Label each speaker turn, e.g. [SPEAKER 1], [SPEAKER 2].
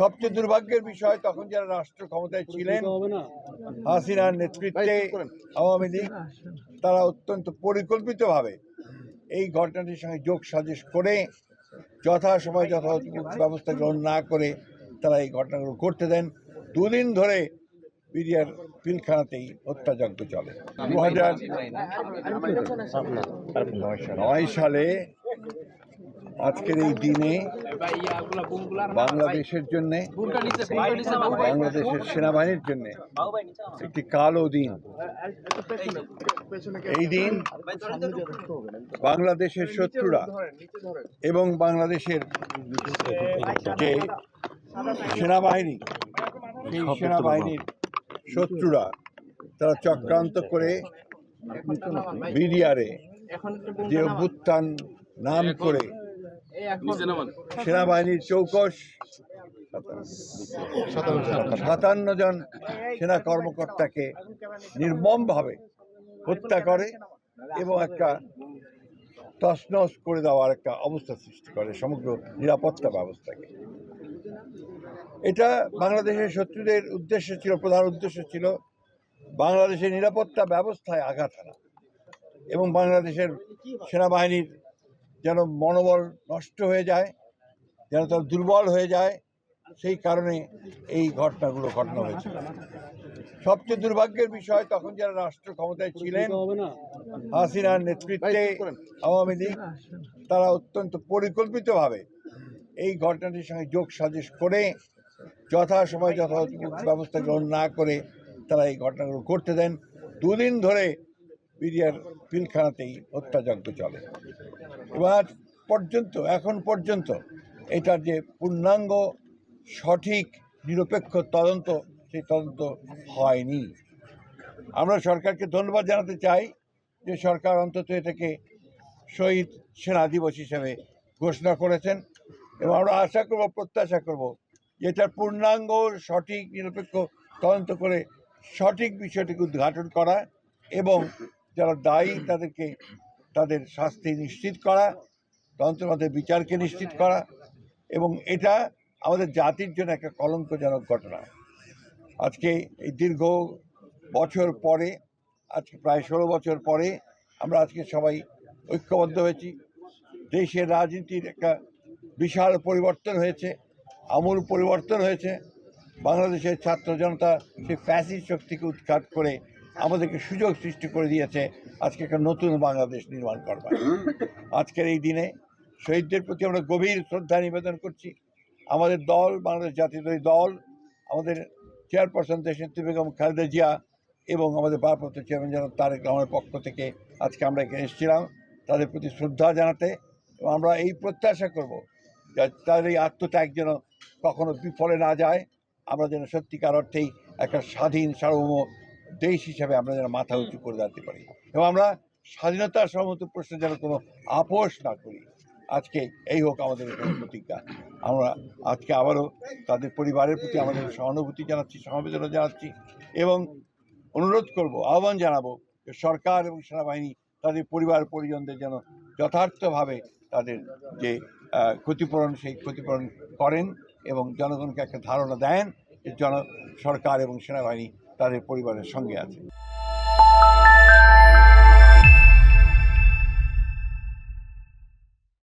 [SPEAKER 1] সবচেয়ে দুর্ভাগ্যের বিষয়, তখন যারা রাষ্ট্র ক্ষমতায় ছিলেন হাসিনার নেতৃত্বে আওয়ামী লীগ, তারা অত্যন্ত পরিকল্পিতভাবে এই ঘটনাটির সঙ্গে যোগ সাজেশ করে যথাসময় যথাযথ ব্যবস্থা গ্রহণ না করে তারা এই ঘটনাগুলো করতে দেন। দুদিন ধরে বিডিআর পিলখানাতেই হত্যাযজ্ঞ চলে। 2009 সালে আজকের এই দিনে বাংলাদেশের জন্য, বাংলাদেশের সেনাবাহিনীর জন্য একটি কালো দিন। এই দিন বাংলাদেশের শত্রুরা এবং বাংলাদেশের যে সেনাবাহিনী, সেই সেনাবাহিনীর শত্রুরা তারা চক্রান্ত করে বিডিআরে যে অভ্যুত্থান নাম করে সেনাবাহিনীর চৌকস 57 জন সেনা কর্মকর্তাকে নির্মমভাবে হত্যা করে এবং একটা তছনছ করে দেওয়ার একটা অবস্থা সৃষ্টি করে সমগ্র নিরাপত্তা ব্যবস্থাকে। এটা বাংলাদেশের শত্রুদের উদ্দেশ্য ছিল, প্রধান উদ্দেশ্য ছিল বাংলাদেশের নিরাপত্তা ব্যবস্থায় আঘাত হানা এবং বাংলাদেশের সেনাবাহিনীর যেন মনোবল নষ্ট হয়ে যায়, যেন তারা দুর্বল হয়ে যায়, সেই কারণে এই ঘটনা হয়েছে। সবচেয়ে দুর্ভাগ্যের বিষয়, তখন যারা রাষ্ট্র ক্ষমতায় ছিলেন হাসিনার নেতৃত্বে আওয়ামী লীগ, তারা অত্যন্ত পরিকল্পিতভাবে এই ঘটনাটির সঙ্গে যোগ সাজেশ করে যথাসময় যথাযথ ব্যবস্থা গ্রহণ না করে তারা এই ঘটনাগুলো করতে দেন। দুদিন ধরে বিডিআর পিলখানাতেই হত্যাযজ্ঞ চলে এবং এখন পর্যন্ত এটার যে পূর্ণাঙ্গ সঠিক নিরপেক্ষ তদন্ত, সেই তদন্ত হয়নি। আমরা সরকারকে ধন্যবাদ জানাতে চাই যে সরকার অন্তত এটাকে শহীদ সেনা দিবস হিসেবে ঘোষণা করেছেন এবং আমরা আশা করব, প্রত্যাশা করব যে এটার পূর্ণাঙ্গ সঠিক নিরপেক্ষ তদন্ত করে সঠিক বিষয়টিকে উদ্ঘাটন করা এবং যারা দায়ী তাদেরকে তাদের শাস্তি নিশ্চিত করা, তদন্তের মধ্যে বিচারকে নিশ্চিত করা। এবং এটা আমাদের জাতির জন্য একটা কলঙ্কজনক ঘটনা। আজকে এই দীর্ঘ বছর পরে, আজকে প্রায় 16 বছর পরে আমরা আজকে সবাই ঐক্যবদ্ধ হয়েছি। দেশের রাজনীতির একটা বিশাল পরিবর্তন হয়েছে, আমূল পরিবর্তন হয়েছে। বাংলাদেশের ছাত্র জনতা সেই ফ্যাসিস্ট শক্তিকে উৎখাত করে আমাদেরকে সুযোগ সৃষ্টি করে দিয়েছে আজকে একটা নতুন বাংলাদেশ নির্মাণ করবার। আজকের এই দিনে শহীদদের প্রতি আমরা গভীর শ্রদ্ধা নিবেদন করছি। আমাদের দল, বাংলাদেশ জাতীয়তাবাদী দল, আমাদের চেয়ারপারসন দেশনেত্রী বেগম খালেদা জিয়া এবং আমাদের ভারপ্রাপ্ত চেয়ারম্যান জনাব তারেক রহমানের পক্ষ থেকে আজকে আমরা এখানে এসেছিলাম তাদের প্রতি শ্রদ্ধা জানাতে। এবং আমরা এই প্রত্যাশা করব যে তাদের এই আত্মত্যাগ যেন কখনো বিফলে না যায়, আমরা যেন সত্যিকার অর্থেই একটা স্বাধীন সার্বভৌম দেশ হিসাবে আমরা যেন মাথা উঁচু করে দাঁড়াতে পারি এবং আমরা স্বাধীনতার সমস্ত প্রশ্নে যেন কোনো আপোষ না করি। আজকে এই হোক আমাদের প্রতিজ্ঞা। আমরা আজকে আবারও তাদের পরিবারের প্রতি আমাদের সহানুভূতি জানাচ্ছি, সমবেদনা জানাচ্ছি এবং অনুরোধ করব, আহ্বান জানাবো যে সরকার এবং সেনাবাহিনী তাদের পরিবার পরিজনদের যেন যথার্থভাবে তাদের যে ক্ষতিপূরণ, সেই ক্ষতিপূরণ করেন এবং জনগণকে একটা ধারণা দেন যে সরকার এবং সেনাবাহিনী তাদের পরিবারের সঙ্গে আছে।